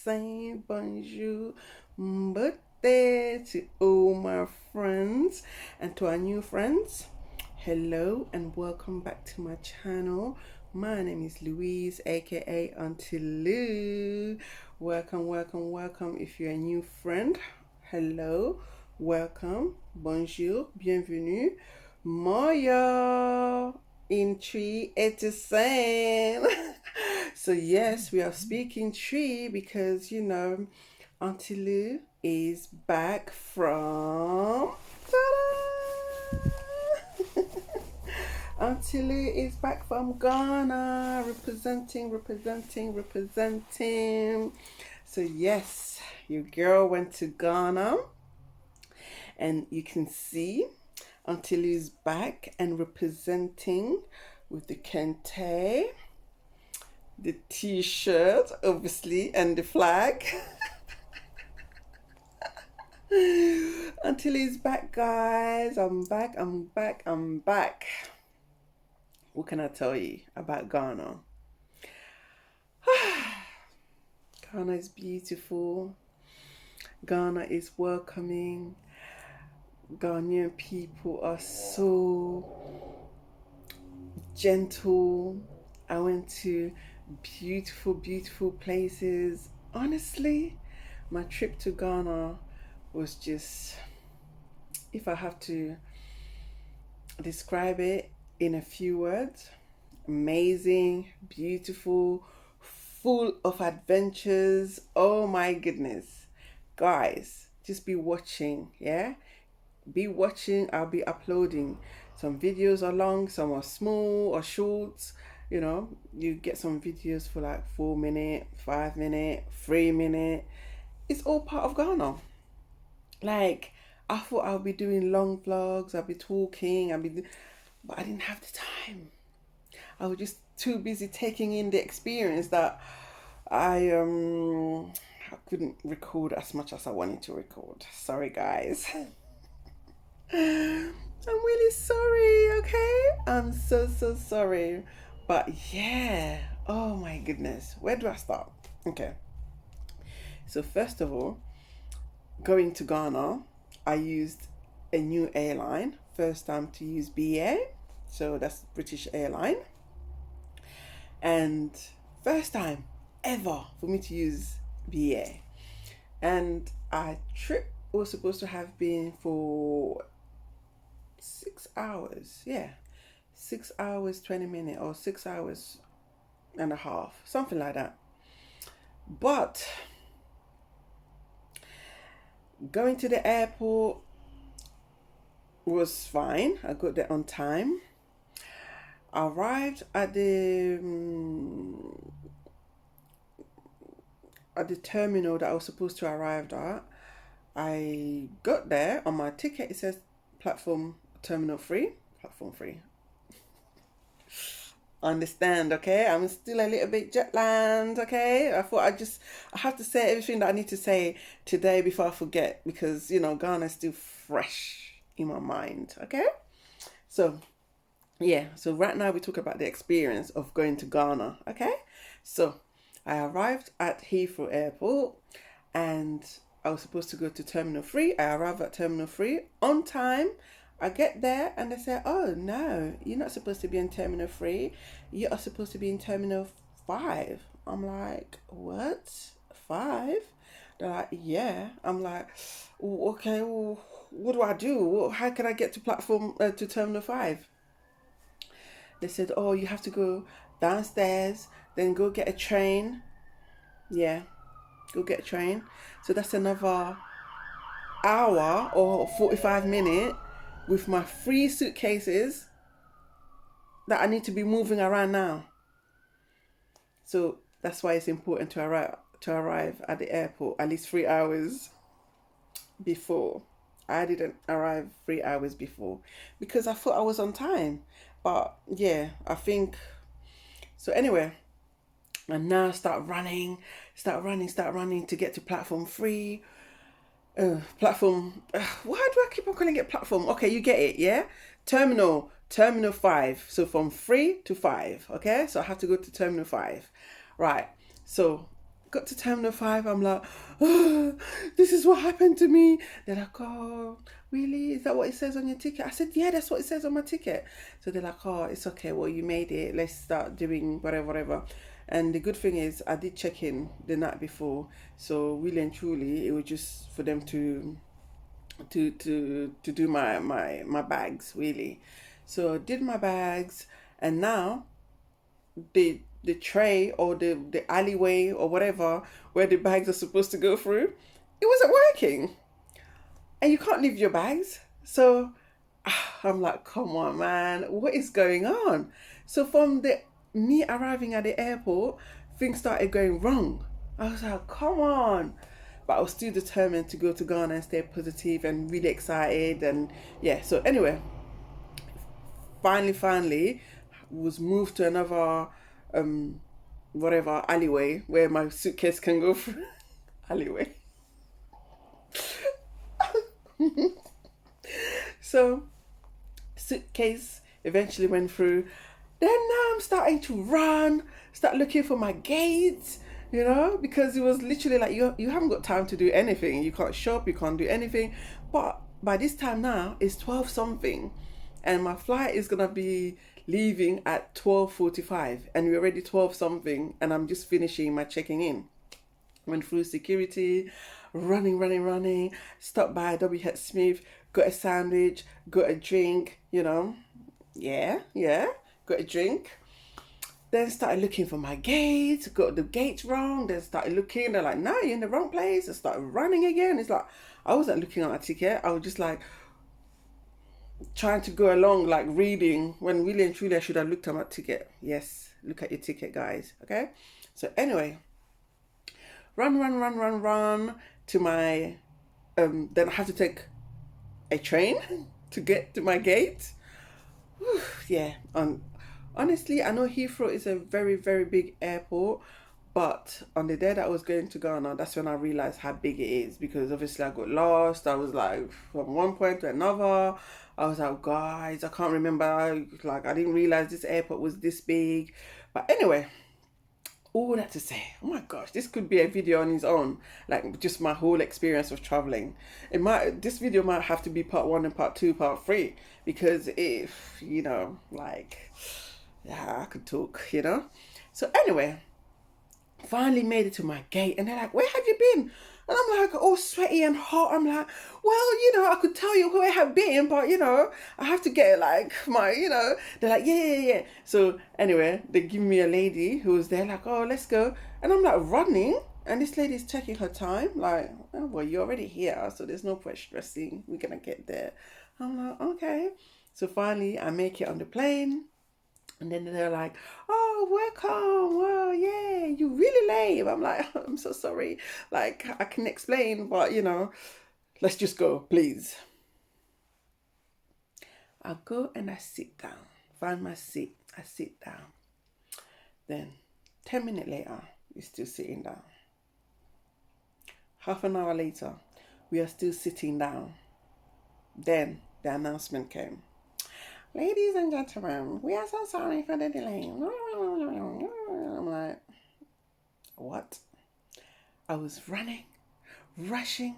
saying bonjour, birthday to all my friends and to our new friends. Hello and welcome back to my channel. My name is Louise, aka Auntie Lou. Welcome, welcome, welcome. If you're a new friend, hello, welcome, bonjour, bienvenue. Moya in tree it is saying. So yes, we are speaking tree because Auntie Lou is back from Auntie Lou is back from Ghana, representing. So yes, your girl went to Ghana, and you can see Auntie Lou's back and representing with the kente, the t-shirt, obviously, and the flag. Auntie Lou's back, guys. I'm back. What can I tell you about Ghana? Ghana is beautiful. Ghana is welcoming. Ghanaian people are so gentle. I went to beautiful places. Honestly, my trip to Ghana was just, if I have to describe it in a few words, amazing, beautiful, full of adventures. Oh my goodness. Guys, just be watching, yeah? Be watching. I'll be uploading some videos along, some are small or short. You get some videos for like 4 minute, 5 minute, 3 minute. It's all part of Ghana. Like, I thought I'll be doing long vlogs, I'll be talking, but I didn't have the time. I was just too busy taking in the experience that I couldn't record as much as I wanted to record. Sorry guys. I'm really sorry, okay? I'm so sorry. But yeah, oh my goodness. Where do I start? Okay. So first of all, going to Ghana, I used a new airline. First time to use BA. So that's British Airline. And first time ever for me to use BA. And our trip was supposed to have been for 6 hours. Yeah. 6 hours, 20 minutes, or 6 hours and a half. Something like that. But going to the airport was fine. I got there on time. I arrived at the terminal that I was supposed to arrive at. I got there. On my ticket it says platform terminal 3. Platform 3. Understand, okay? I'm still a little bit jet lagged, okay? I thought I have to say everything that I need to say today before I forget, because Ghana is still fresh in my mind, okay? So yeah, so right now we talk about the experience of going to Ghana, okay? So I arrived at Heathrow Airport and I was supposed to go to Terminal 3. I arrived at Terminal 3 on time. I get there and they say, oh no, you're not supposed to be in Terminal 3. You are supposed to be in Terminal 5. I'm like, what? 5? They're like, yeah. I'm like, okay, well, what do I do? How can I get to to Terminal 5? They said, oh, you have to go downstairs, then go get a train. Yeah, go get a train. So that's another hour or 45 minutes with my 3 suitcases that I need to be moving around now. So that's why it's important to arrive at the airport at least 3 hours before. I didn't arrive 3 hours before because I thought I was on time. But yeah, I think so. Anyway, and now start running to get to platform 3. Why do I keep on calling it platform? Okay, you get it, yeah? Terminal 5. So from 3 to 5, okay? So I have to go to terminal 5. Right. So got to Terminal 5. I'm like, oh, this is what happened to me. They're like, oh, really? Is that what it says on your ticket? I said, yeah, that's what it says on my ticket. So they're like, oh, it's okay. Well, you made it. Let's start doing whatever, whatever. And the good thing is, I did check in the night before. So really and truly, it was just for them to do my bags, really. So I did my bags, and now the tray or the alleyway or whatever where the bags are supposed to go through, it wasn't working. And you can't leave your bags. So I'm like, come on, man, what is going on? So from the me arriving at the airport, things started going wrong. I was like, come on. But I was still determined to go to Ghana and stay positive and really excited. And yeah, so anyway, finally was moved to another whatever alleyway where my suitcase can go through. Alleyway. So suitcase eventually went through. Then now I'm starting to run, start looking for my gates, because it was literally like you haven't got time to do anything. You can't shop, you can't do anything. But by this time now it's 12 something, and my flight is gonna be leaving at 12:45, and we're already 12 something, and I'm just finishing my checking in. Went through security, running, stopped by WH Smith, got a sandwich, got a drink, yeah, got a drink. Then started looking for my gate, got the gates wrong, then started looking, they're like, no, you're in the wrong place. I started running again. It's like, I wasn't looking at my ticket, I was just like, trying to go along, like reading, when really and truly I should have looked at my ticket. Yes, look at your ticket, guys, okay? So anyway, run to my, then I have to take a train to get to my gate. Whew, yeah, honestly, I know Heathrow is a very, very big airport, but on the day that I was going to Ghana, that's when I realized how big it is, because obviously I got lost. I was like, from one point to another. I was like, guys, I can't remember. Like, I didn't realize this airport was this big. But anyway, all that to say, oh my gosh, this could be a video on its own, like just my whole experience of traveling. This video might have to be part 1 and part 2, part 3, because if like, yeah, I could talk. So anyway, finally made it to my gate, and they're like, where have you been? And I'm like, all sweaty and hot. I'm like, well, I could tell you where I have been, but I have to get like my, they're like, yeah. So anyway, they give me a lady who was there, like, oh, let's go. And I'm like running, and this lady's taking her time, like, oh, well, you're already here, so there's no point stressing, we're gonna get there. I'm like, okay. So finally I make it on the plane. And then they're like, oh, welcome. Well, yeah, you're really late. I'm like, I'm so sorry. Like, I can explain, but, let's just go, please. I go and I sit down. Find my seat. I sit down. Then, 10 minutes later, we're still sitting down. Half an hour later, we are still sitting down. Then, the announcement came. Ladies and gentlemen, we are so sorry for the delay. I'm like, what? I was running, rushing.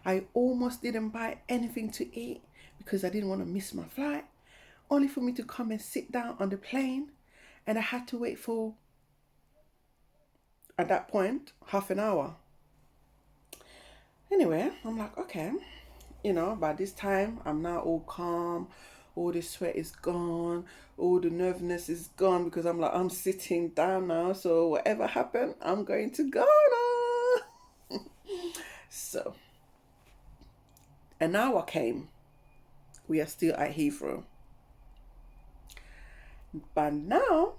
I almost didn't buy anything to eat because I didn't want to miss my flight, only for me to come and sit down on the plane, and I had to wait for, at that point, half an hour. Anyway, I'm like, okay, by this time, I'm now all calm. All the sweat is gone, all the nervousness is gone, because I'm like, I'm sitting down now, so whatever happened, I'm going to Ghana. So, an hour came. We are still at Heathrow. But now,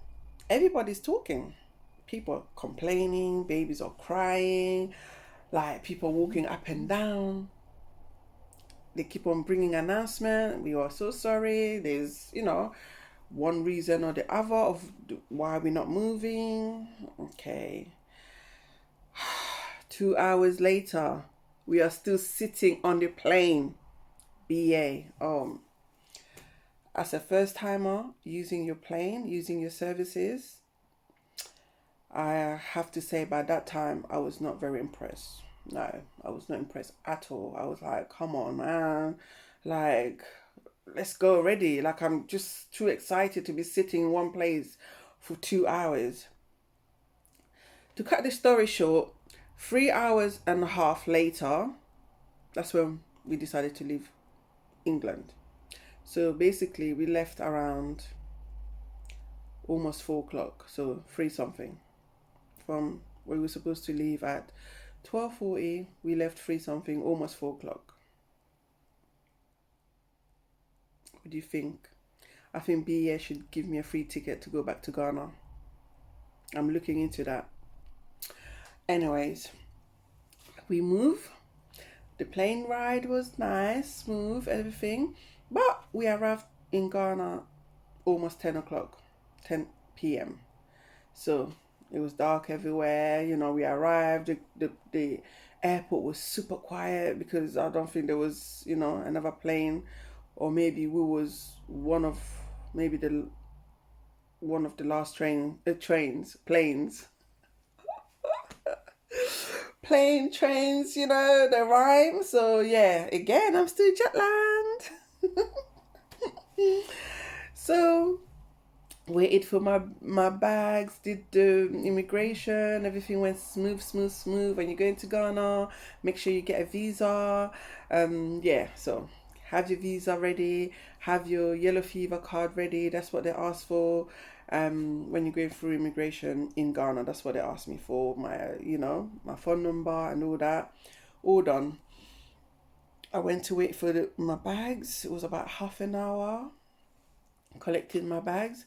everybody's talking. People are complaining, babies are crying, like people walking up and down. They keep on bringing announcement. We are so sorry. There's, one reason or the other of why we're not moving. Okay. 2 hours later, we are still sitting on the plane. BA. As a first timer using your plane, using your services, I have to say by that time I was not very impressed. No, I was not impressed at all. I was like, come on, man. Like, let's go already. Like, I'm just too excited to be sitting in one place for 2 hours. To cut the story short, 3 hours and a half later, that's when we decided to leave England. So basically, we left around almost 4 o'clock, so three something. From we were supposed to leave at 12:40, we left three something, almost 4 o'clock. What do you think? I think BA should give me a free ticket to go back to Ghana. I'm looking into that. Anyways, we move. The plane ride was nice, smooth, everything. But we arrived in Ghana almost 10 o'clock, 10 p.m. So it was dark everywhere. We arrived. The airport was super quiet because I don't think there was, another plane, or maybe we was maybe the one of the last planes, plane trains. The rhyme. So yeah, again, I'm still jet lagged. So waited for my bags, did the immigration, everything went smooth, smooth, smooth. When you go into Ghana, make sure you get a visa. Yeah, so have your visa ready, have your yellow fever card ready. That's what they ask for. When you're going through immigration in Ghana, that's what they asked me for. My phone number and all that. All done. I went to wait for my bags. It was about half an hour. Collected my bags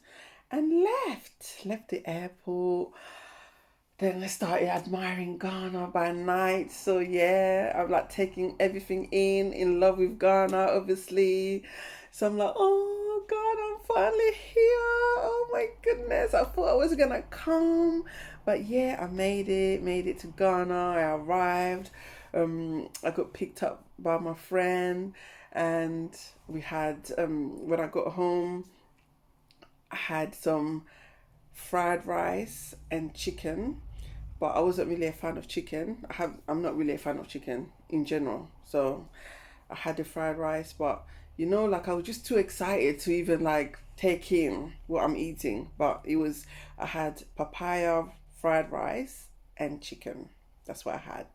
and left the airport. Then I started admiring Ghana by night. So yeah, I'm like taking everything in love with Ghana, obviously. So I'm like, oh God, I'm finally here. Oh my goodness. I thought I was gonna come. But yeah, I made it to Ghana. I arrived. I got picked up by my friend, and we had when I got home, I had some fried rice and chicken, but I wasn't really a fan of chicken. I'm not really a fan of chicken in general. So I had the fried rice, but like I was just too excited to even like take in what I'm eating. But I had papaya, fried rice, and chicken. That's what I had.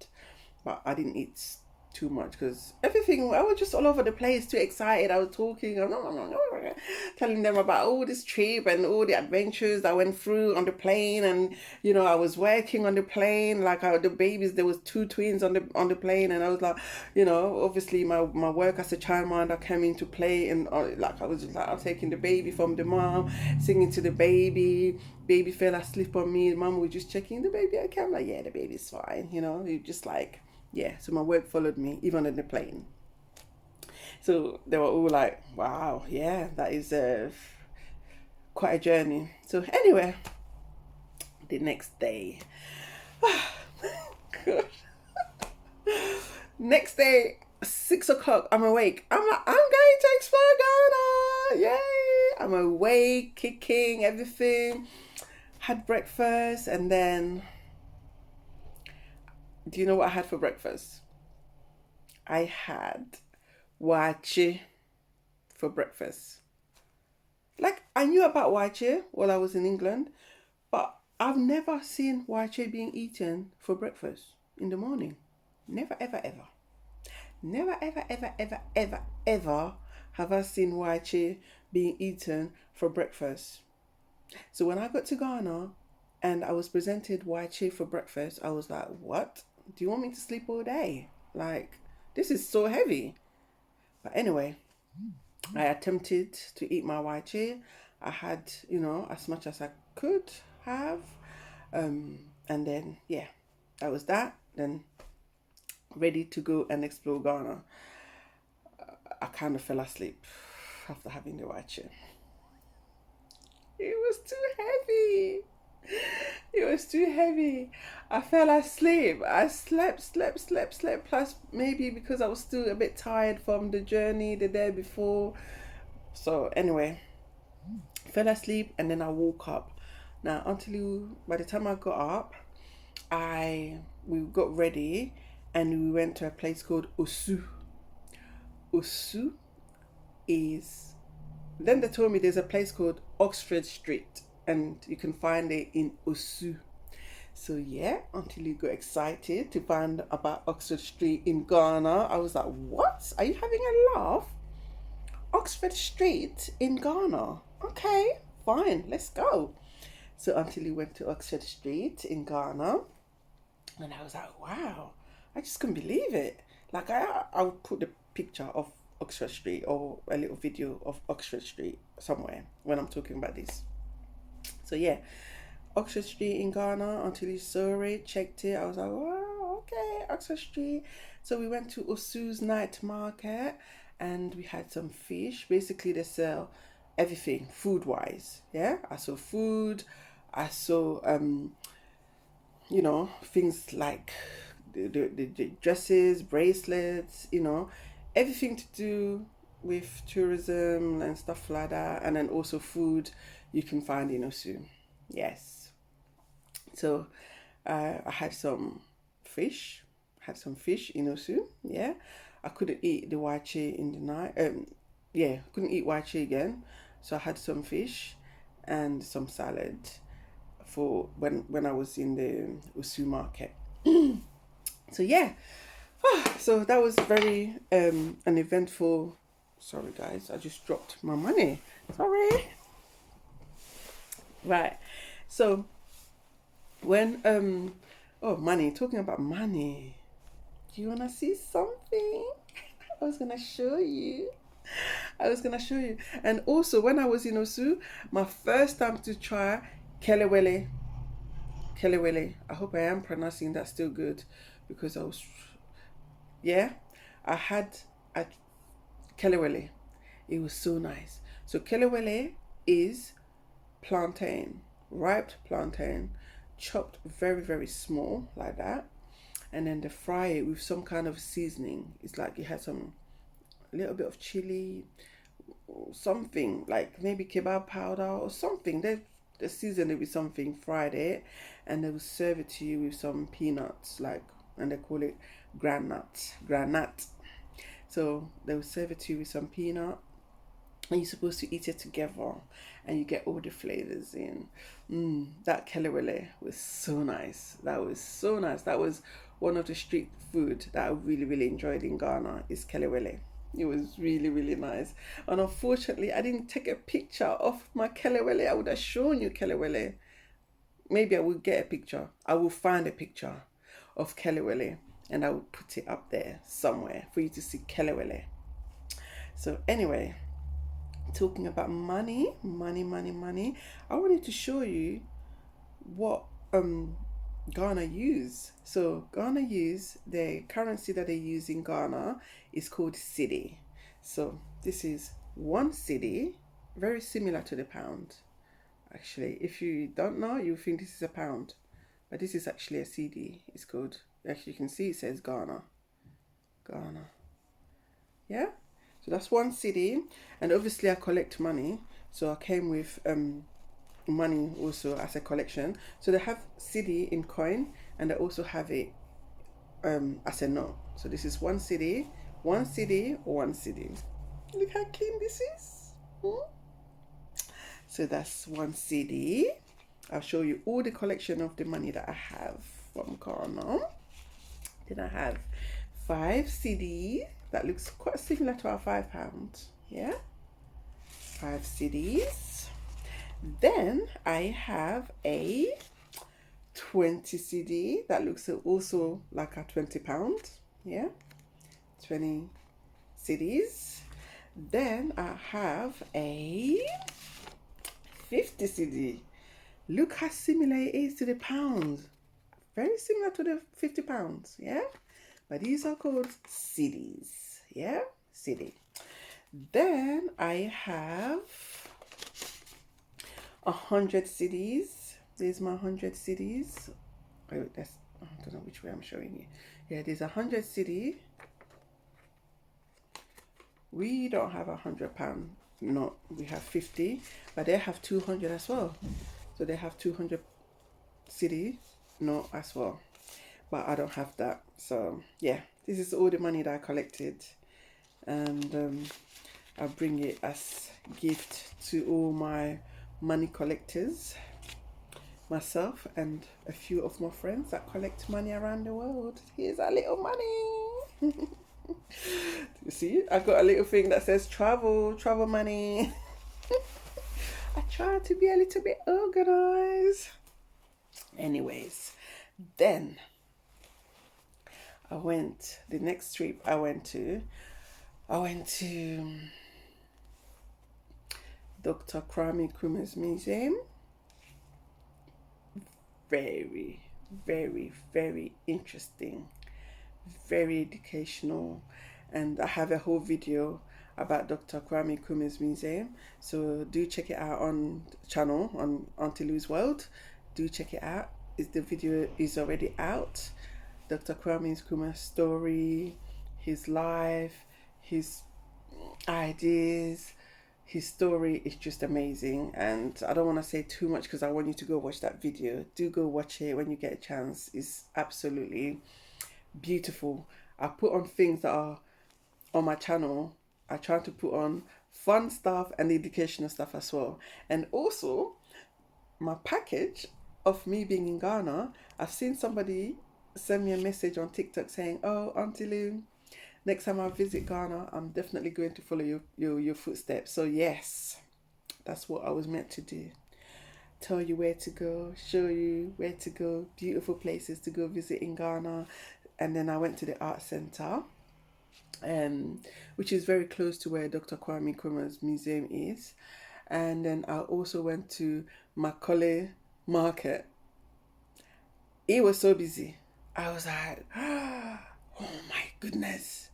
But I didn't eat too much because everything, I was just all over the place, too excited. I was talking, telling them about all this trip and all the adventures I went through on the plane. And I was working on the plane, like the babies, there was two twins on the plane. And I was like, obviously my work as a childminder came into play. And like I was just like, I'm taking the baby from the mom, singing to the baby fell asleep on me. Mom was just checking the baby. I'm like, yeah, the baby's fine. You just like, yeah. So my work followed me even on the plane. So they were all like, wow, yeah, that is quite a journey. So anyway, the next day, gosh, next day, 6 o'clock, I'm awake. I'm like, I'm going to explore Ghana. Yay! I'm awake, kicking, everything. Had breakfast, and then, do you know what I had for breakfast? I had waakye for breakfast. Like, I knew about waakye while I was in England, but I've never seen waakye being eaten for breakfast in the morning. Never, ever, ever. Never, ever, ever, ever, ever, ever have I seen waakye being eaten for breakfast. So when I got to Ghana and I was presented waakye for breakfast, I was like, what? Do you want me to sleep all day? Like, this is so heavy. But anyway, I attempted to eat my waakye. I had, as much as I could have. And then, yeah, that was that. Then ready to go and explore Ghana. I kind of fell asleep after having the waakye. It was too heavy. It was too heavy. I fell asleep. I slept. Plus, maybe because I was still a bit tired from the journey the day before. So, anyway, fell asleep and then I woke up Now, by the time I got up, we got ready and we went to a place called Osu. Osu is, then they told me there's a place called Oxford Street and you can find it in Osu. So yeah, until you got excited to find about Oxford Street in Ghana, I was like, what? Are you having a laugh? Oxford Street in Ghana. Okay, fine, let's go. So until you went to Oxford Street in Ghana, and I was like, wow, I just couldn't believe it. Like I would put the picture of Oxford Street or a little video of Oxford Street somewhere when I'm talking about this. So yeah, Oxford Street in Ghana, until you saw it, checked it. I was like, wow, okay, Oxford Street. So we went to Osu's night market and we had some fish. Basically, they sell everything food wise. Yeah, I saw food. I saw, things like the dresses, bracelets, everything to do with tourism and stuff like that. And then also food you can find in Osu. Yes. So I had some fish. In Osu. Yeah, I couldn't eat the wache in the night. Couldn't eat wache again. So I had some fish and some salad for when I was in the Osu market. So yeah, so that was very an eventful. Sorry guys, I just dropped my money. Sorry. Right. So when money, talking about money, do you wanna see something? I was gonna show you. And also when I was in Osu, my first time to try kelewele. I hope I am pronouncing that still good because I had at kelewele. It was so nice. So kelewele is plantain, ripe plantain, chopped very, very small like that. And then they fry it with some kind of seasoning. It's like it had some little bit of chili, something like maybe kebab powder or something. They seasoned it with something, fried it, and they will serve it to you with some peanuts, and they call it granat. So they will serve it to you with some peanut, and you're supposed to eat it together, and you get all the flavors in. That kelewele was so nice. That was one of the street food that I really, really enjoyed in Ghana is kelewele. It was really, really nice. And unfortunately, I didn't take a picture of my kelewele. I would have shown you kelewele. Maybe I will get a picture. I will find a picture of kelewele and I will put it up there somewhere for you to see kelewele. So anyway, talking about money, I wanted to show you what Ghana use. So Ghana use, the currency that they use in Ghana is called cedi. So this is one cedi, very similar to the pound. Actually, if you don't know, you think this is a pound, but this is actually a cedi. It's called, actually you can see it says Ghana. Yeah, so that's one cedi. And obviously I collect money, so I came with money also as a collection. So they have cedi in coin and they also have it as a note. So this is one cedi. Look how clean this is. So that's one cedi. I'll show you all the collection of the money that I have from Ghana. Then I have 5 cedi. That looks quite similar to our £5. Yeah, 5 cedis. Then I have a 20 cedi that looks also like a £20. Yeah, 20 cedis. Then I have a 50 cedi. Look how similar it is to the pound. Very similar to the £50. Yeah, but these are called cedis. Yeah, cedi. Then I have 100 cedis. There's my 100 cedis. I don't know which way I'm showing you. Yeah, there's 100 cedi. We don't have £100. No, we have 50, but they have 200 as well. So they have 200 cedi note as well. But I don't have that. So yeah, this is all the money that I collected. And I'll bring it as gift to all my money collectors, myself and a few of my friends that collect money around the world. Here's our little money. You see, I got a little thing that says travel money. I try to be a little bit organized. Anyways, then the next trip I went to Dr. Kwame Nkrumah's museum. Very, very, very interesting, very educational, and I have a whole video about Dr. Kwame Nkrumah's museum. So do check it out on the channel on Auntie Lou's World. Do check it out. The video is already out. Dr. Kwame Nkrumah's story, his life, his ideas, his story is just amazing. And I don't want to say too much because I want you to go watch that video. Do go watch it when you get a chance. It's absolutely beautiful. I put on things that are on my channel. I try to put on fun stuff and educational stuff as well. And also my package of me being in Ghana, I've seen somebody send me a message on TikTok saying, "Oh, Auntie Lou, next time I visit Ghana, I'm definitely going to follow your footsteps." So yes, that's what I was meant to do. Tell you where to go, show you where to go, beautiful places to go visit in Ghana. And then I went to the art center, which is very close to where Dr. Kwame Nkrumah's museum is. And then I also went to Macaulay Market. It was so busy. I was like, oh my goodness.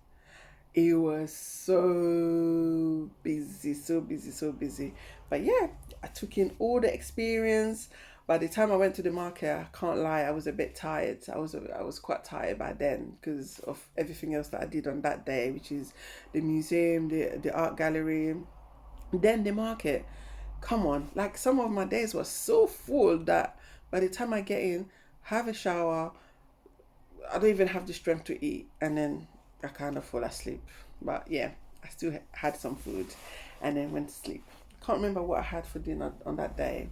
It was so busy, so busy, so busy. But yeah, I took in all the experience. By the time I went to the market, I can't lie, I was a bit tired. I was quite tired by then because of everything else that I did on that day, which is the museum, the art gallery, then the market. Come on, like some of my days were so full that by the time I get in, have a shower, I don't even have the strength to eat, and then I kind of fall asleep. But yeah, I still had some food and then went to sleep. Can't remember what I had for dinner on that day.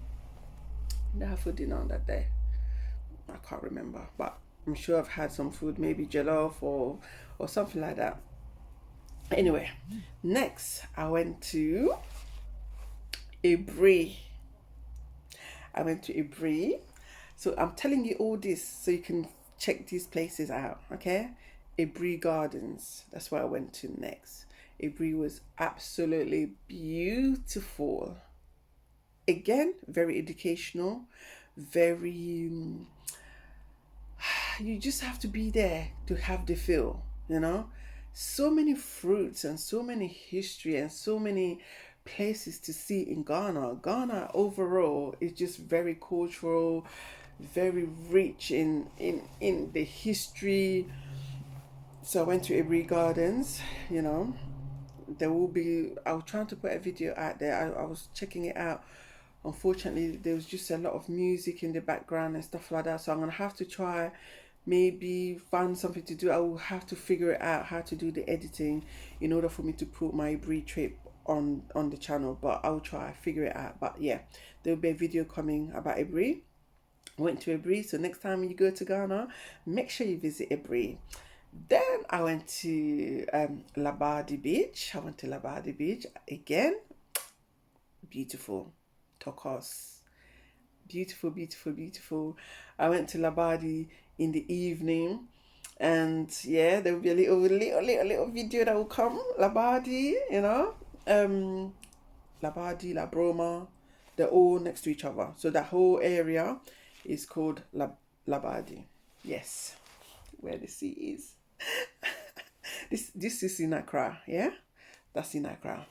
Did I have for dinner on that day? I can't remember, but I'm sure I've had some food, maybe jollof or something like that. Anyway, next I went to Ibri. So I'm telling you all this so you can check these places out, okay? Ibri Gardens, that's where I went to next. Ibri was absolutely beautiful. Again, very educational, very you just have to be there to have the feel, you know? So many fruits and so many history and so many places to see in Ghana. Ghana overall is just very cultural, very rich in the history. So I went to Ibri Gardens, you know. There will be, I was trying to put a video out there. I was checking it out. Unfortunately, there was just a lot of music in the background and stuff like that. So I'm going to have to try, maybe find something to do. I will have to figure it out how to do the editing in order for me to put my Ibri trip on the channel. But I'll try, figure it out. But yeah, there will be a video coming about Ibri. I went to Ibri. So next time you go to Ghana, make sure you visit Ibri. Then I went to Labadi Beach. Again. Beautiful. Turquoise. Beautiful, beautiful, beautiful. I went to Labadi in the evening. And yeah, there will be a little video that will come. Labadi, you know. Labadi, La Broma. They're all next to each other. So that whole area is called Labadi. Yes. Where the sea is. This is in Accra, yeah? That's in Accra.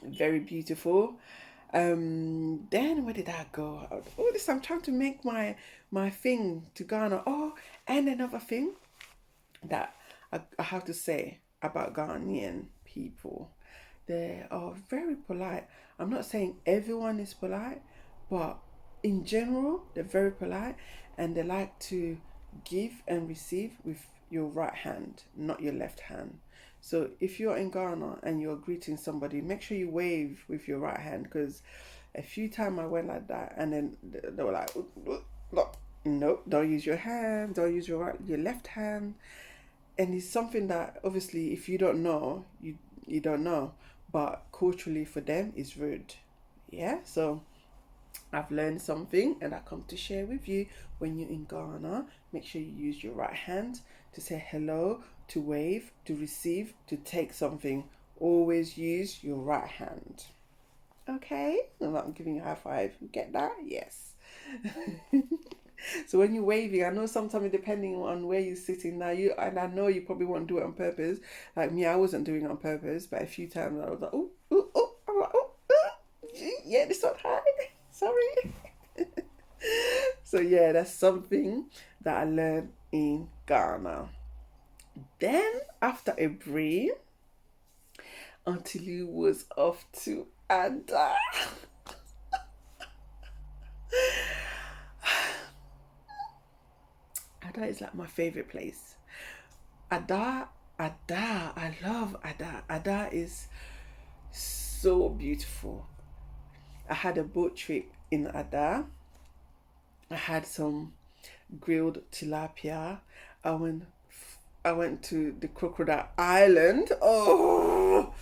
Very beautiful. Then where did I go? Oh, this I'm trying to make my thing to Ghana. Oh, and another thing that I have to say about Ghanaian people. They are very polite. I'm not saying everyone is polite, but in general, they're very polite, and they like to give and receive with your right hand, not your left hand. So if you're in Ghana and you're greeting somebody, make sure you wave with your right hand, because a few times I went like that, and then they were like, no, don't use your hand, don't use your left hand. And it's something that obviously if you don't know, you don't know, but culturally for them it's rude. Yeah, so I've learned something and I come to share with you. When you're in Ghana, make sure you use your right hand to say hello, to wave, to receive, to take something. Always use your right hand. Okay? I'm giving you a high five. Get that? Yes. So when you're waving, I know sometimes depending on where you're sitting now, and I know you probably won't do it on purpose. Like me, I wasn't doing it on purpose, but a few times I was like, oh, oh, oh, I'm like, oh, yeah, this one high. Sorry. So yeah, that's something that I learned in Ghana. Then after a break, Auntie Lou was off to Ada. Ada is like my favorite place. Ada, I love Ada. Ada is so beautiful. I had a boat trip in Ada. I had some grilled tilapia. I went to the Crocodile Island. Oh.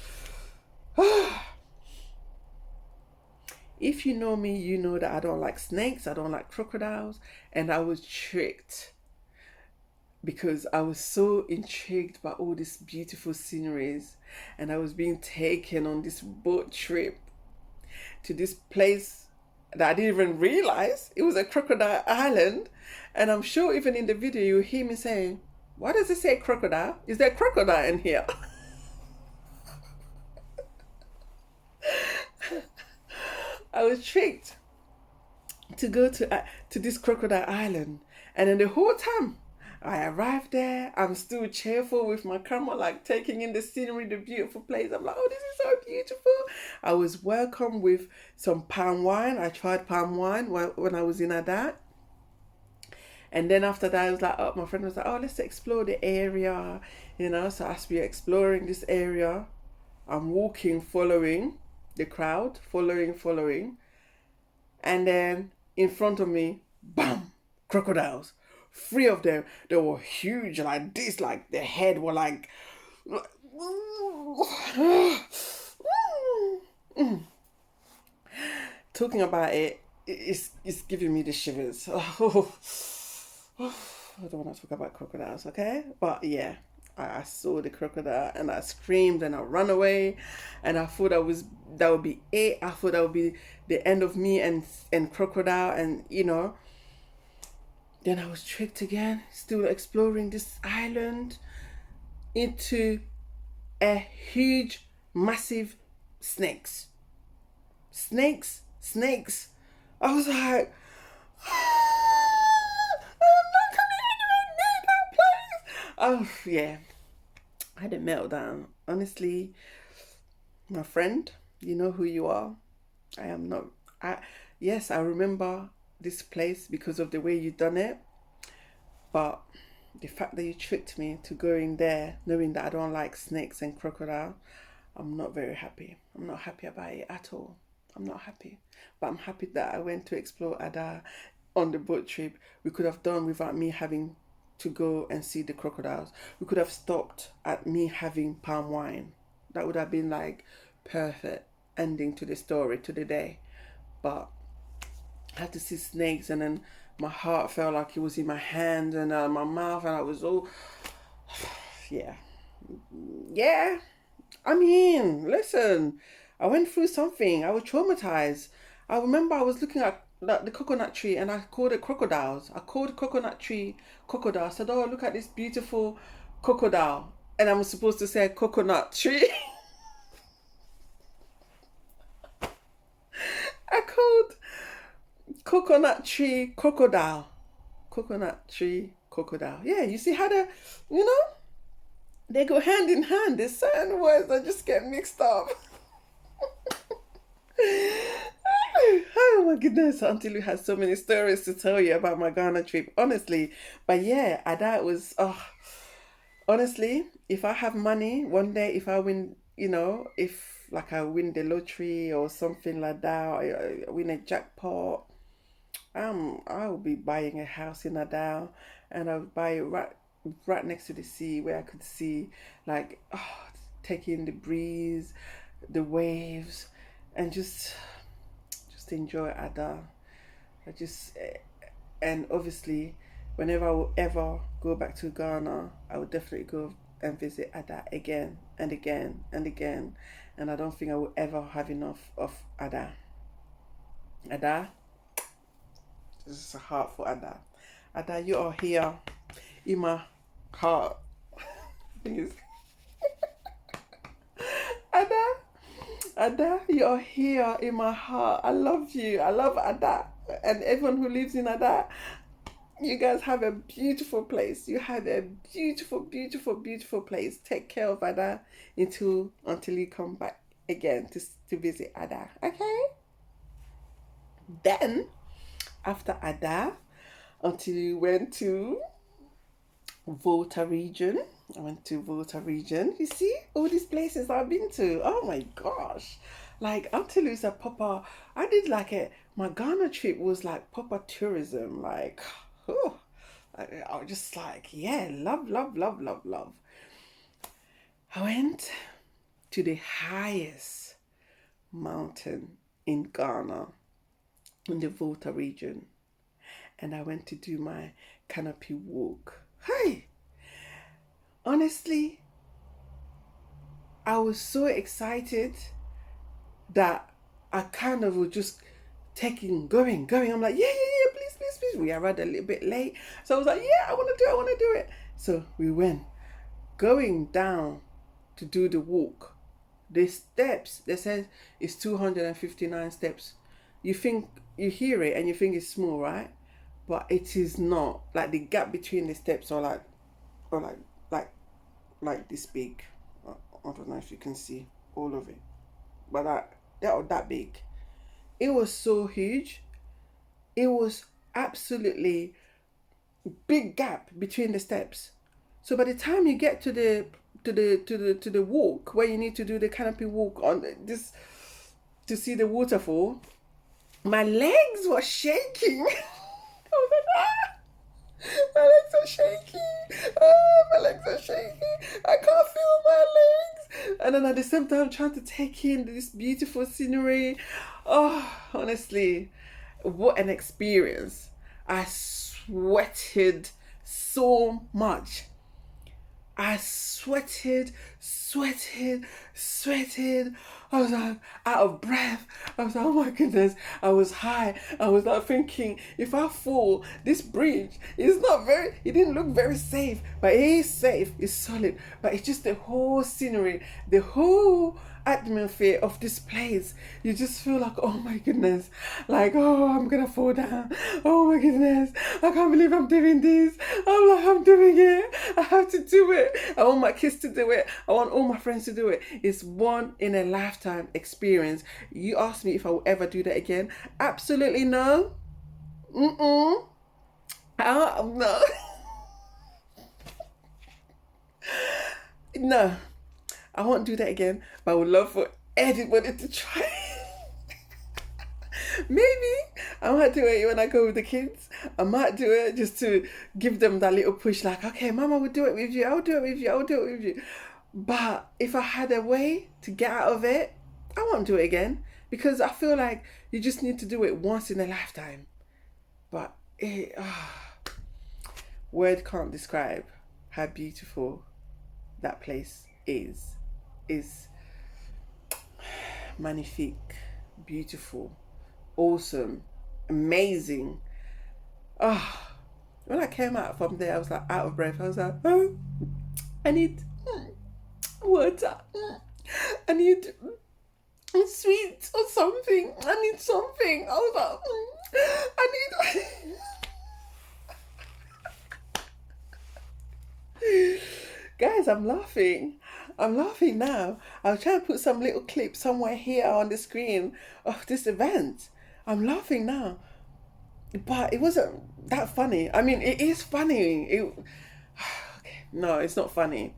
If you know me, you know that I don't like snakes, I don't like crocodiles, and I was tricked because I was so intrigued by all these beautiful sceneries, and I was being taken on this boat trip to this place that I didn't even realize it was a crocodile island. And I'm sure even in the video you hear me saying, why does it say crocodile? Is there a crocodile in here? I was tricked to go to this crocodile island, and then the whole time I arrived there, I'm still cheerful with my camera, like taking in the scenery, the beautiful place. I'm like, oh, this is so beautiful. I was welcomed with some palm wine. I tried palm wine when I was in Ada. And then after that, I was like, oh, my friend was like, oh, let's explore the area, So as we're exploring this area, I'm walking, following the crowd, following. And then in front of me, bam, crocodiles. 3 of them. They were huge, like this, like their head were like. Talking about it's giving me the shivers. I don't want to talk about crocodiles, okay? But yeah, I saw the crocodile and I screamed and I ran away, and I thought that would be it. I thought that would be the end of me and crocodile, and Then I was tricked again, still exploring this island, into a huge, massive snakes. Snakes. I was like, I'm not coming anywhere near that place. Oh, yeah. I had a meltdown. Honestly, my friend, you know who you are. Yes, I remember this place because of the way you done it, but the fact that you tricked me to going there knowing that I don't like snakes and crocodile, I'm not very happy. I'm not happy about it at all. I'm not happy, but I'm happy that I went to explore Ada on the boat trip. We could have done without me having to go and see the crocodiles. We could have stopped at me having palm wine. That would have been like perfect ending to the story, to the day. But I had to see snakes, and then my heart felt like it was in my hand and my mouth, and I was all, yeah. I mean, listen, I went through something. I was traumatized. I remember I was looking at the coconut tree and I called it crocodiles. I called coconut tree crocodile. I said, oh, look at this beautiful crocodile. And I'm supposed to say coconut tree. I called coconut tree crocodile. Coconut tree crocodile. Yeah, you see how they go hand in hand. There's certain words that just get mixed up. Oh my goodness, Auntie Lou has so many stories to tell you about my Ghana trip, honestly. But yeah, that was, honestly, if I have money one day, if I win, if like I win the lottery or something like that, or I win a jackpot, I'll be buying a house in Adao, and I'll buy it right next to the sea where I could see, like, taking the breeze, the waves, and just enjoy Ada. I just and obviously, whenever I will ever go back to Ghana, I will definitely go and visit Ada again and again and again, and I don't think I will ever have enough of Ada. Ada, this is a heart for Ada. Ada, you are here in my heart. Please, Ada, Ada, you are here in my heart. I love you. I love Ada and everyone who lives in Ada. You guys have a beautiful place. You have a beautiful, beautiful, beautiful place. Take care of Ada until you come back again to visit Ada. Okay? Then, after Ada, until you went to Volta region. I went to Volta region. You see all these places I've been to. Oh my gosh. Like, I'll tell you, a proper, I did like my Ghana trip was like proper tourism. Like, oh, I was just like, yeah, love, love, love, love, love. I went to the highest mountain in Ghana, in the Volta region. And I went to do my canopy walk. Hey, honestly, I was so excited that I kind of was just going. I'm like, yeah, please. We arrived a little bit late. So I was like, yeah, I want to do it. So we went. Going down to do the walk. The steps, they said it's 259 steps. You hear it and you think it's small, right? But it is not. Like the gap between the steps are like this big. I don't know if you can see all of it, but that big. It was so huge. It was absolutely big gap between the steps. So by the time you get to the walk where you need to do the canopy walk on this to see the waterfall, my legs were shaking. Oh my God. My legs are shaking. Oh, my legs are shaking. I can't feel my legs. And then at the same time, trying to take in this beautiful scenery. Oh, honestly, what an experience. I sweated so much. I sweated. I was like out of breath. I was like, oh my goodness. I was high. I was like thinking, if I fall, this bridge is it didn't look very safe, but it is safe. It's solid. But it's just the whole scenery, the whole atmosphere of this place. You just feel like, oh my goodness, like, oh, I'm gonna fall down. Oh my goodness, I can't believe I'm doing this. I'm doing it. I have to do it. I want my kids to do it. I want all my friends to do it. It's one in a lifetime experience. You ask me if I will ever do that again? Absolutely no. No. No, I won't do that again, but I would love for everybody to try. Maybe I might do it when I go with the kids. I might do it just to give them that little push, like, okay, Mama will do it with you. I'll do it with you. But if I had a way to get out of it, I won't do it again, because I feel like you just need to do it once in a lifetime. But word can't describe how beautiful that place is magnifique, beautiful, awesome, amazing. When I came out from there, I was like out of breath. I was like, oh, I need water. I need sweets or something. I need something. I was like, I need. Guys, I'm laughing. I'm laughing now. I'll try to put some little clip somewhere here on the screen of this event. I'm laughing now, but it wasn't that funny. I mean, it is funny. Okay, no, it's not funny.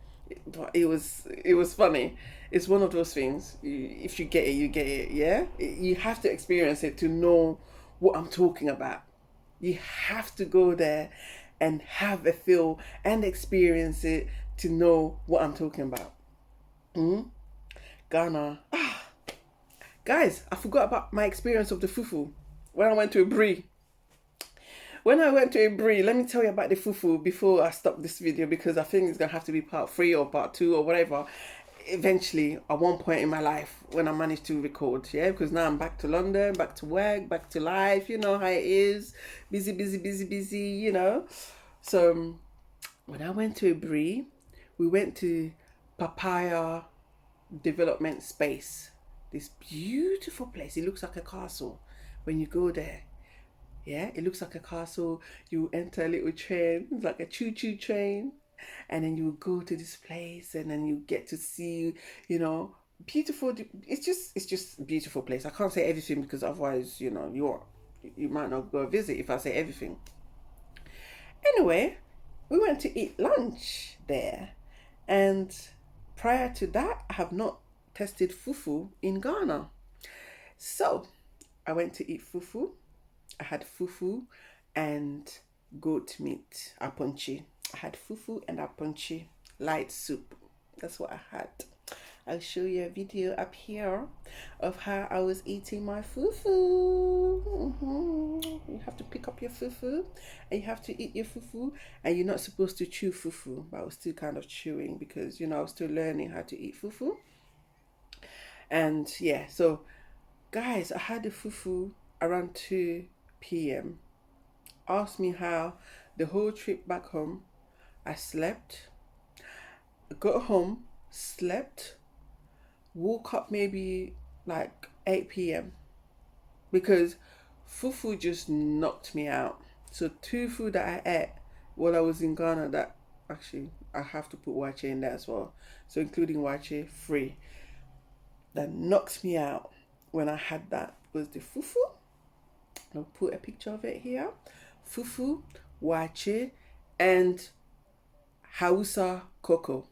But it was funny. It's one of those things. If you get it, you get it. Yeah, you have to experience it to know what I'm talking about. You have to go there and have a feel and experience it to know what I'm talking about. Mm? Ghana. Guys, I forgot about my experience of the fufu when I went to a brie. When I went to a brie, let me tell you about the fufu before I stop this video, because I think it's gonna have to be part 3 or part 2 or whatever. Eventually, at one point in my life, when I managed to record, yeah, because now I'm back to London, back to work, back to life. You know how it is, busy, busy, busy, busy. You know. So when I went to a brie, we went to Papaya Development Space. This beautiful place. It looks like a castle when you go there. Yeah, it looks like a castle. You enter a little train, it's like a choo-choo train, and then you go to this place, and then you get to see, beautiful. It's just a beautiful place. I can't say everything because otherwise, you might not go visit if I say everything. Anyway, we went to eat lunch there, and prior to that, I have not tested fufu in Ghana. So I went to eat fufu. I had fufu and goat meat, aponchi. I had fufu and aponchi, light soup. That's what I had. I'll show you a video up here of how I was eating my fufu. You have to pick up your fufu and you have to eat your fufu, and you're not supposed to chew fufu, but I was still kind of chewing because, I was still learning how to eat fufu. And yeah, so guys, I had the fufu around 2 p.m. Ask me how the whole trip back home I slept, got home, slept, woke up maybe like 8 p.m. because fufu just knocked me out. So 2 food that I ate while I was in Ghana, that actually I have to put wache in there as well. So including wache, free. That knocked me out when I had that was the fufu. I'll put a picture of it here. Fufu, wache, and Hausa cocoa.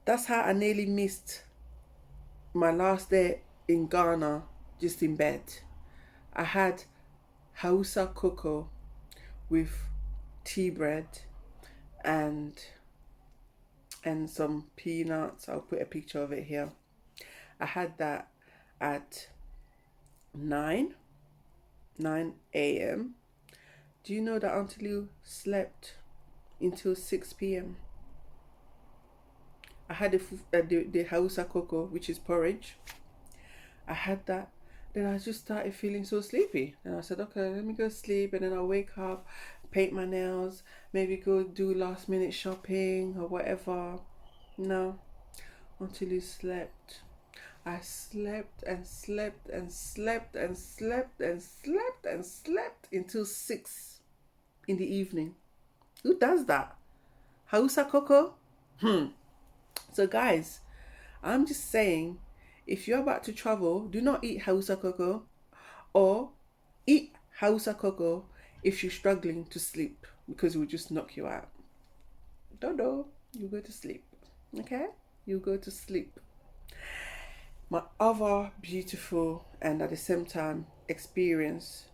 That's how I nearly missed my last day in Ghana just in bed. I had Hausa cocoa with tea bread and some peanuts. I'll put a picture of it here. I had that at 9 a.m. Do you know that Auntie Lou slept until 6 p.m.? I had the Hausa cocoa, which is porridge. I had that. Then I just started feeling so sleepy. And I said, okay, let me go sleep. And then I'll wake up, paint my nails, maybe go do last minute shopping or whatever. No, until you slept. I slept and slept and slept and slept and slept and slept until 6 in the evening. Who does that? Hausa cocoa? So guys, I'm just saying, if you're about to travel, do not eat Hausa cocoa, or eat Hausa cocoa if you're struggling to sleep, because it will just knock you out. Dodo, you go to sleep. Okay? You go to sleep. My other beautiful and at the same time experience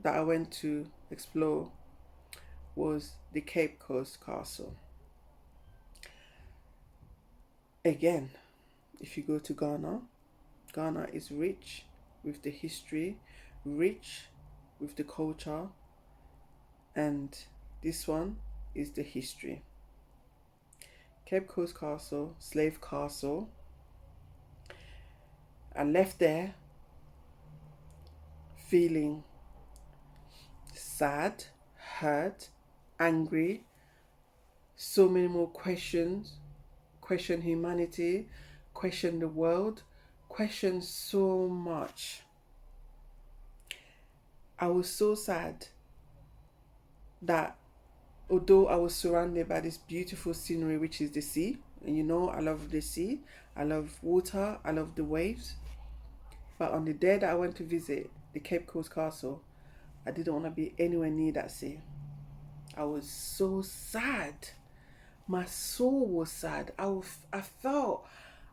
that I went to explore was the Cape Coast Castle. Again, if you go to Ghana, Ghana is rich with the history, rich with the culture, and this one is the history. Cape Coast Castle, Slave Castle. I left there feeling sad, hurt, angry, so many more questions. Question humanity, question the world, question so much. I was so sad that although I was surrounded by this beautiful scenery, which is the sea, and I love the sea, I love water, I love the waves, But on the day that I went to visit the Cape Coast Castle, I didn't want to be anywhere near that sea. I was so sad. My soul was sad. I felt.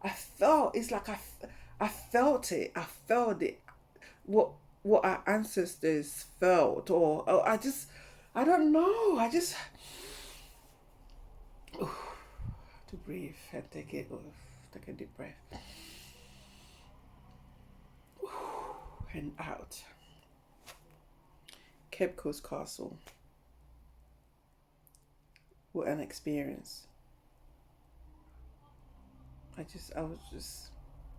It's like I felt it. I felt it. What what our ancestors felt, or I don't know. I just to breathe and take it. Take a deep breath and out. Cape Coast Castle. What an experience. I was just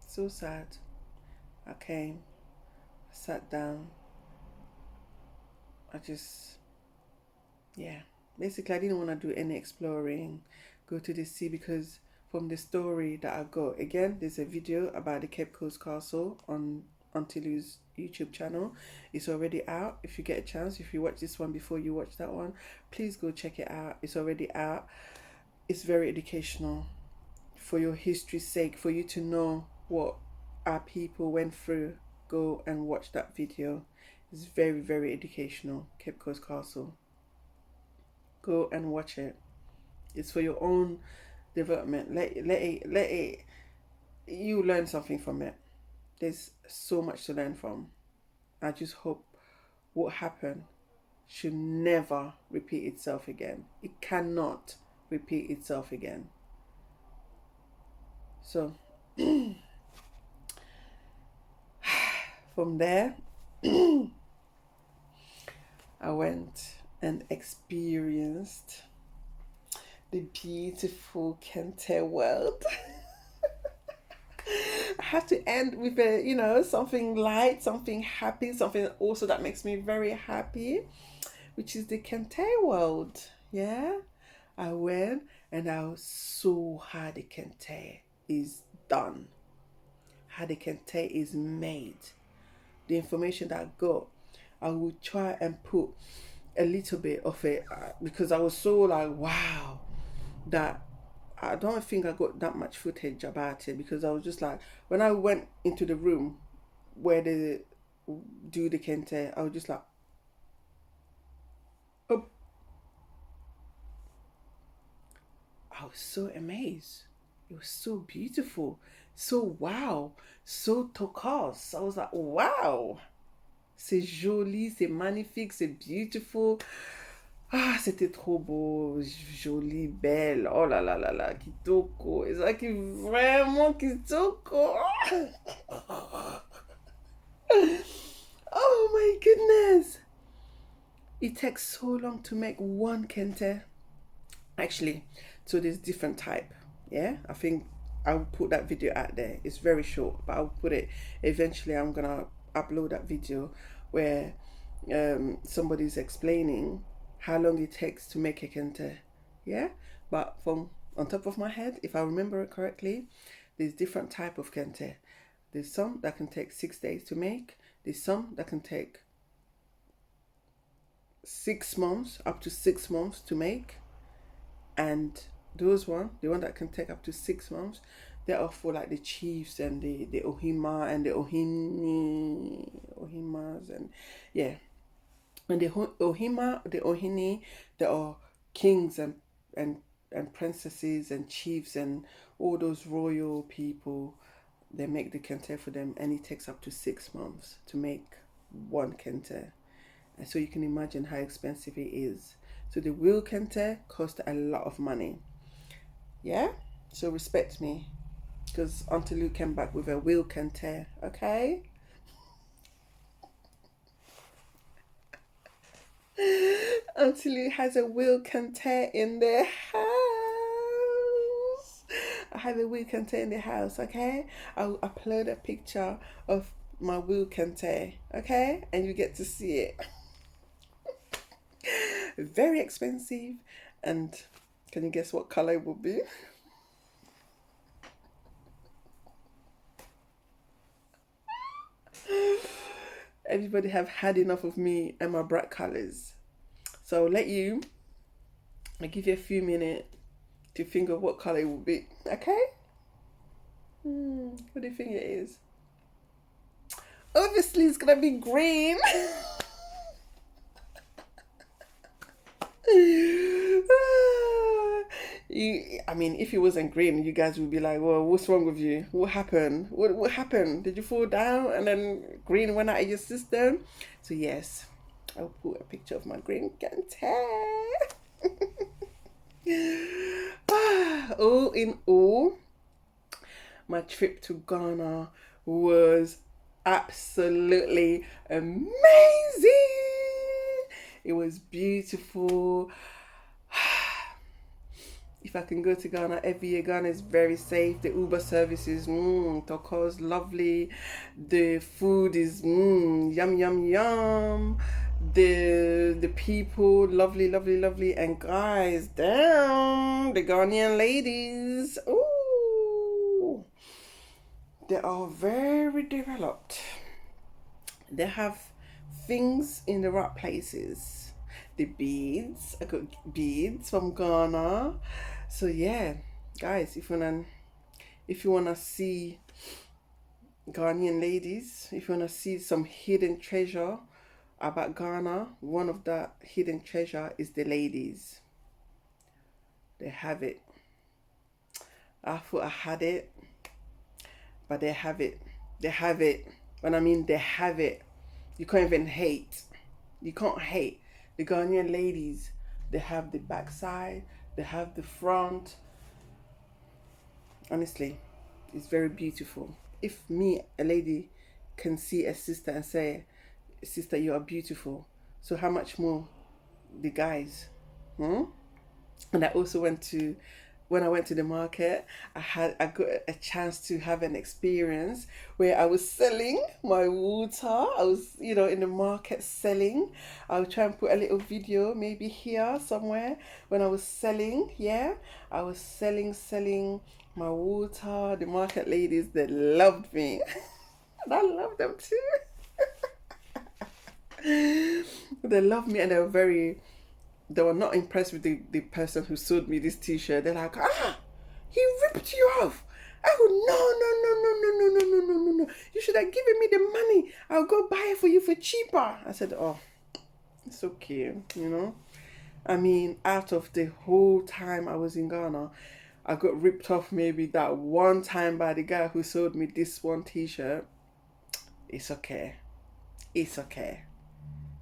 so sad. I came, I sat down, I just, yeah. Basically, I didn't want to do any exploring, go to the sea because from the story that I got, again, there's a video about the Cape Coast Castle on Antilu's YouTube channel. It's already out. If you get a chance, if you watch this one before you watch that one, please go check it out. It's already out. It's very educational for your history's sake, for you to know what our people went through. Go and watch that video. It's very, very educational. Cape Coast Castle. Go and watch it. It's for your own development. Let it you learn something from it. There's so much to learn from. I just hope what happened should never repeat itself again. It cannot repeat itself again. So from there I went and experienced the beautiful Kente world. I have to end with something light, something happy, something also that makes me very happy, which is the Kente world. Yeah, I went and I was so how the Kente is done, how the Kente is made. The information that I got, I will try and put a little bit of it because I was so like, wow, that I don't think I got that much footage about it because I was just like, when I went into the room where they do the Kente, I was just like, oh, I was so amazed. It was so beautiful, so wow, so turquoise. I was like, wow, c'est joli, c'est magnifique, c'est beautiful. Ah, c'était trop beau, joli, belle. Oh là là là là, Kitoko. C'est ça qui vraiment Kitoko. Oh my goodness. It takes so long to make one kente. Actually, so there's different type. Yeah, I think I'll put that video out there. It's very short, but I'll put it. Eventually, I'm gonna upload that video where somebody's explaining how long it takes to make a kente. Yeah, but from on top of my head, if I remember it correctly, there's different type of kente. There's some that can take 6 days to make. There's some that can take 6 months, up to 6 months to make. And the one that can take up to 6 months, they are for like the chiefs and the Ohima and the Ohimas and yeah. And the Ohima, the Ohini, they are kings and princesses and chiefs and all those royal people. They make the kente for them, and it takes up to 6 months to make one kente. And so you can imagine how expensive it is. So the real kente cost a lot of money. Yeah? So respect me. Because Auntie Lou came back with a real kente. Okay? Auntie Lou has a real kente in the house. I have a real kente in the house, okay? I'll upload a picture of my real kente, okay? And you get to see it. Very expensive. And can you guess what color it will be? Everybody have had enough of me and my bright colors. So I'll give you a few minutes to think of what color it will be. Okay? What do you think it is? Obviously, it's gonna be green. I mean, if it wasn't green, you guys would be like, "Well, what's wrong with you? What happened? What happened? Did you fall down and then green went out of your system?" So yes, I'll put a picture of my green Gante. All in all, my trip to Ghana was absolutely amazing. It was beautiful. If I can go to Ghana every year, Ghana is very safe. The Uber services, Toko's lovely. The food is yum yum yum. The people, lovely, lovely, lovely. And guys, damn, the Ghanaian ladies, ooh, they are very developed. They have things in the right places. The beads, I got beads from Ghana. So yeah, guys, if you wanna see Ghanaian ladies, if you wanna see some hidden treasure about Ghana, one of the hidden treasure is the ladies. They have it. I thought I had it, but they have it. They have it. When I mean they have it, you can't even hate. You can't hate. The Ghanaian ladies, they have the backside, they have the front. Honestly, it's very beautiful. If me, a lady, can see a sister and say, "Sister, you are beautiful," so how much more the guys? Hmm? And I also when I went to the market, I got a chance to have an experience where I was selling my water. I was, in the market selling. I'll try and put a little video maybe here somewhere when I was selling. Yeah, I was selling my water. The market ladies, they loved me. And I love them too. They loved me, and they were not impressed with the person who sold me this t-shirt. They're like, he ripped you off. Oh, no, no, no, no, no, no, no, no, no, no. You should have given me the money. I'll go buy it for you for cheaper. I said, oh, it's okay. I mean, out of the whole time I was in Ghana, I got ripped off maybe that one time by the guy who sold me this one t-shirt. It's okay. It's okay.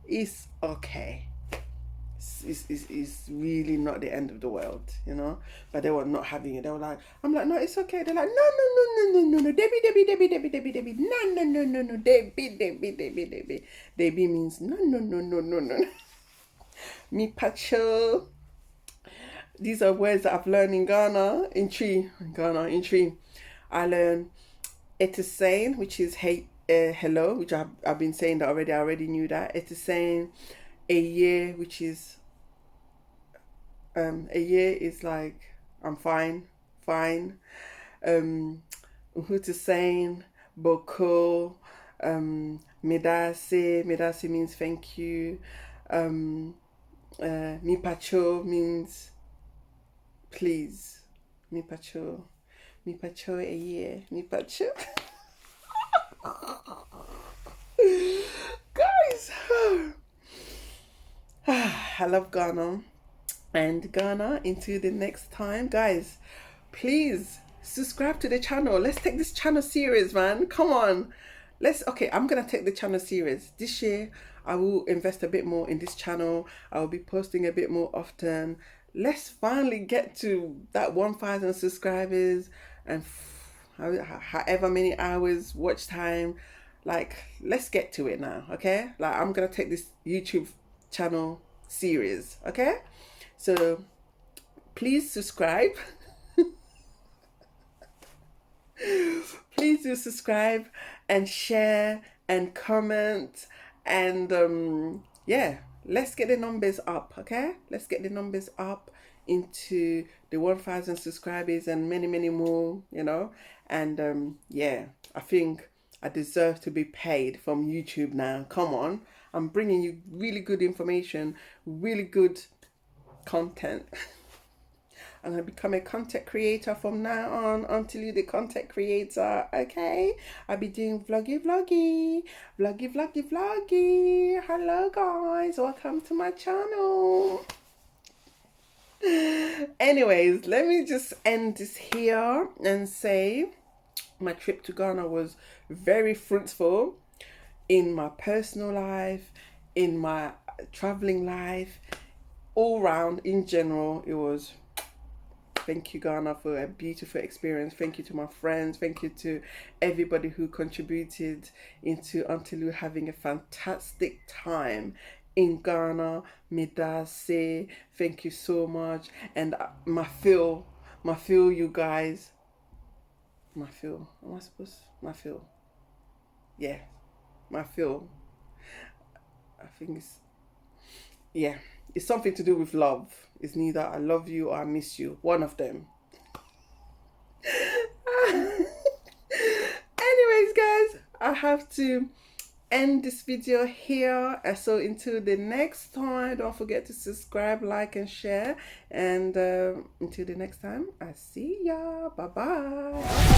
It's okay. Is really not the end of the world. But they were not having it. They were like, I'm like, no, it's okay. They're like, no, no, no, no, no, no, no, Debbie, no, no, no, no, no, Debbie. Debbie means no, no, no, no, no, no. Me pacho. These are words that I've learned in Ghana, in Tree. I learned it is saying, which is hey, hello, which I've been saying that already. I already knew that. It is saying a year, which is a year is like I'm fine. Hutusain, Boko, Medase means thank you. Mipacho means please. Mipacho a year. Mipacho. Guys, I love Ghana. And Ghana, until the next time, guys, please subscribe to the channel. Let's take this channel serious, man. Come on. I'm gonna take the channel serious. This year I will invest a bit more in this channel. I will be posting a bit more often. Let's finally get to that 1,000 subscribers and however many hours watch time. Like, let's get to it now, okay? Like, I'm gonna take this YouTube channel serious, okay? So please subscribe. Please do subscribe and share and comment, and yeah, let's get the numbers up, okay? Let's get the numbers up into the 1,000 subscribers and many, many more. And yeah, I think I deserve to be paid from YouTube now. Come on, I'm bringing you really good information, really good content. I'm going to become a content creator from now on until you the content creator. Okay, I'll be doing vloggy. Hello guys, welcome to my channel. Anyways, let me just end this here and say my trip to Ghana was very fruitful in my personal life, in my traveling life, all round in general. It was, thank you Ghana for a beautiful experience. Thank you to my friends, thank you to everybody who contributed into Untilu having a fantastic time in Ghana. Midase, thank you so much. And my feel you guys, my feel, am I supposed, my feel, yeah, my feel, I think it's, yeah, it's something to do with love. It's neither I love you or I miss you, one of them. Anyways guys, I have to end this video here. So until the next time, don't forget to subscribe, like and share, and until the next time, I see ya. Bye bye.